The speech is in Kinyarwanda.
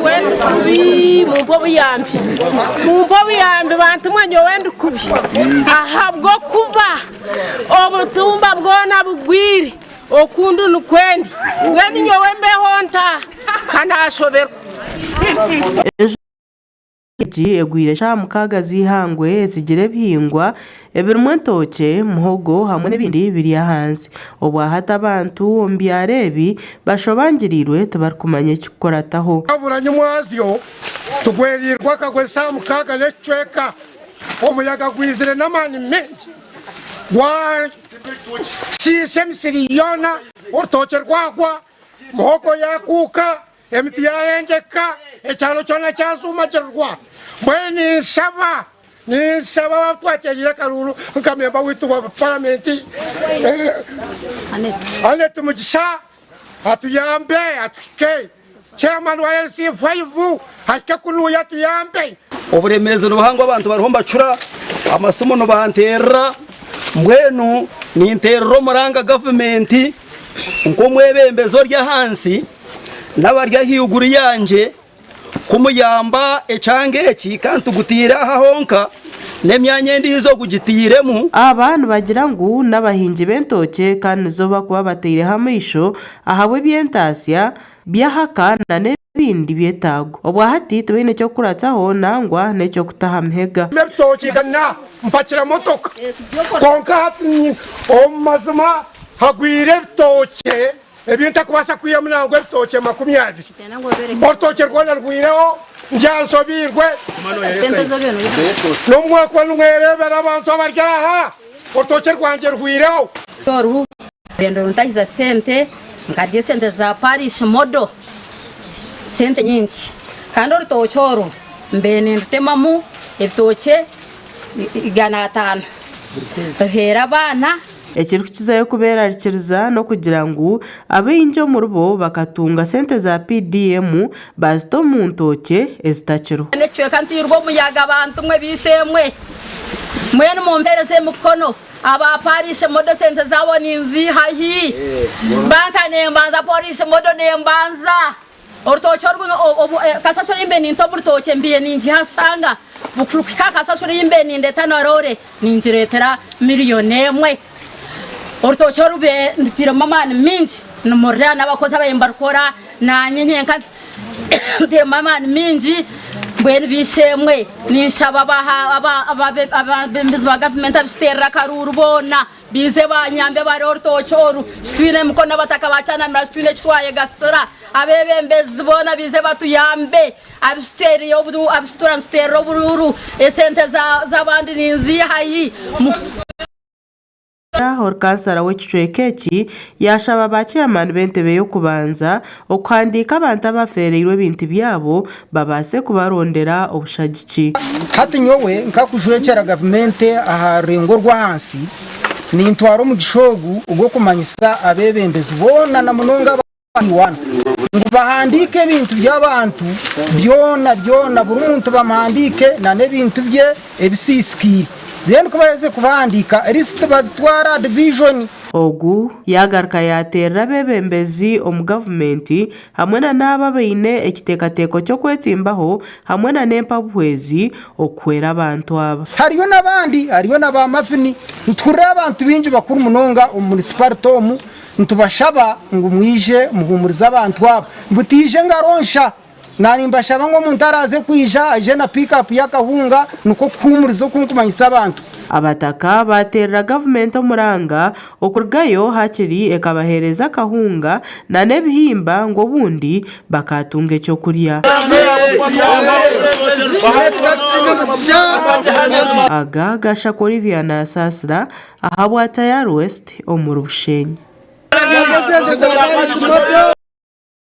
wenda kubi mumpo buyambi bantu mwenye wenda kubi ahabwo kuba obutumba bwona bugwiri okundu nukwendi wendi nyowe mbeho nta kanashoberwa egwire sha mukaga zihangwe zigire bihingwa ebirumwe ntoke muhogo hamwe n'ibindi biri hansi obwahata abantu ombyare bashobangirirwe tubarikumanye kikorataho aburanye mwazyo tugwerirwa kagwe sa mukaga lecweka omuyaga gwizire n'amani menshi wa sishe misiriyona urutoke rwagwa muhogo yakuka emiti yahengeka ecyaro cyona cyazuma kirwa mbweni nisaba batwategera karuru nkamemba witu wa parlamenti Annette Mugisha atuyambe atwike chairman wa LC5 hakika kunuya tuyambe oburemezo n'ubuhanga abantu barihomba cura amasomo no bantera mbwenu ni interro muranga government nko mwebembezo rya hansi n'abarya hiyuguri yanje kumuyamba ecange eki kantu gutira hahonka nemyanya ndizo kugitiremu abantu bagira ngo n'abahingi bentoke kandi zo bakuba batire hamisho ahabwe byentasya byahaka na nebindi byetago obwahati tubine cyo kuratsaho nangwa necyo kutahamhega mebtoke kana mpakira motoka konka hati omazuma hagwire btoke ebintu akubasa kwiyamnangwe btoke 20 ortoke rwona rwireho njyansobirwe n'umwaka n'umwerebera abantu abaryaha ortoke rwanje rwireho toru bendo ntahiza sente ngadiye sente za parish modo sente nyinshi kandi ortoke oru mbene ndutemamu ebtoke 500 hera abana ekiriko kizayo kubera arikiriza no kugira ngo abinjo mu rubo bakatunga sente za PDM bazito mu ntoke ezitakiro necwe kantirwo muyaga abantu mwe bishemwe mwene mumpereze mukono aba parishe modo sente zabo ninzi hahi banka nembanza parishe modo nembanza ortoke orwo kasasoro imbeni ntoburtoke mbiye ninji hasanga bukurukika kasasoro imbeni ndeta narore ninji retera miliyoni emwe ortoke rube nditira mamani minji numurira n'abakozi abayembarukora na nyenyenka nditira mamani minji mbweni bishemwe nishaba ababembizi ba government abistera karuru bona bize banyambe bari ortoke oru stwine mukona bataka bacana mra stwine chitwaye gasora abebembezi bona bize batuyambe abisteri yobudu abistura stero bururu esente z'abandi ninzi hayi Horkansara w'ekicwekeki yashaba bachairman bentebe yo kubanza okwandika abantu abafereirwe ebintu byabo babase kubarondera obushagiki hati nyowe nkakujwekera government aha rengo rwa hansi ni ntwaro mu gishogu ugo kumanyisa abebembezi bona na munonga bayiwana ngo bahandike ibintu by'abantu byona buri muntu bamandike na nebintu bye ebisiskiri then kubaze kubandika list bazitwara division ogu yagaruka yaterera bebembezi omu government hamwe na naba beine ekitekateko cyo kwetsimbaho hamwe na nempabuhwezi okwera abantu aba hariyo nabandi hariyo nabamafini ntwura abantu binji bakuru munonga municipality ntubashaba ngo mwije muhumuriza abantu aba mbutije ngaronsha nani mbashaba ngo muntaraze kwija aje na pick up yakahunga nuko kumurizo kunkumanyisa abantu abataka baterera government omuranga okurgayo hakiri ekabahereza kahunga na nebihimba ngo bundi bakatunga cyo kurya aga gashakora Viana Sasra ahabwa Tayar West omurushenyi